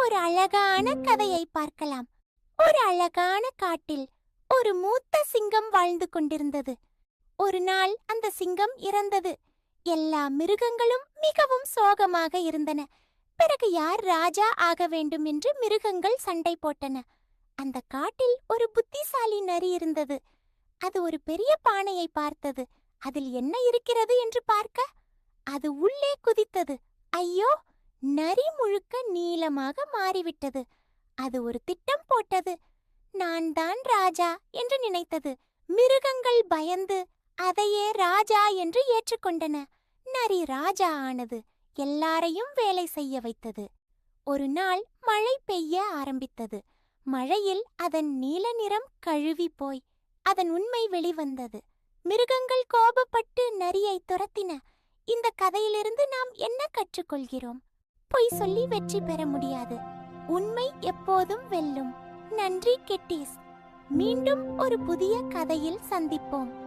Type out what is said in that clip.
ஒரு அழகான கதையை பார்க்கலாம். ஒரு அழகான காட்டில் ஒரு மூத்த சிங்கம் வாழ்ந்து கொண்டிருந்தது. ஒரு நாள் அந்த சிங்கம் இறந்தது. எல்லா மிருகங்களும் மிகவும் சோகமாக இருந்தன. பிறகு யார் ராஜா ஆக வேண்டும் என்று மிருகங்கள் சண்டை போட்டன. அந்த காட்டில் ஒரு புத்திசாலி நரி இருந்தது. அது ஒரு பெரிய பானையை பார்த்தது. அதில் என்ன இருக்கிறது என்று பார்க்க அது உள்ளே குதித்தது. ஐயோ, நரி முழுக்க நீளமாக மாறிவிட்டது. அது ஒரு திட்டம் போட்டது. நான் தான் ராஜா என்று நினைத்தது. மிருகங்கள் பயந்து அதையே ராஜா என்று ஏற்றுக்கொண்டன. நரி ராஜா ஆனது. எல்லாரையும் வேலை செய்ய வைத்தது. ஒரு நாள் மழை பெய்ய ஆரம்பித்தது. மழையில் அதன் நீல நிறம் கழுவி போய் அதன் உண்மை வெளிவந்தது. மிருகங்கள் கோபப்பட்டு நரியை துரத்தின. இந்த கதையிலிருந்து நாம் என்ன கற்றுக்கொள்கிறோம்? பொய் சொல்லி வெற்றி பெற முடியாது. உண்மை எப்போதும் வெல்லும். நன்றி கிட்டீஸ். மீண்டும் ஒரு புதிய கதையில் சந்திப்போம்.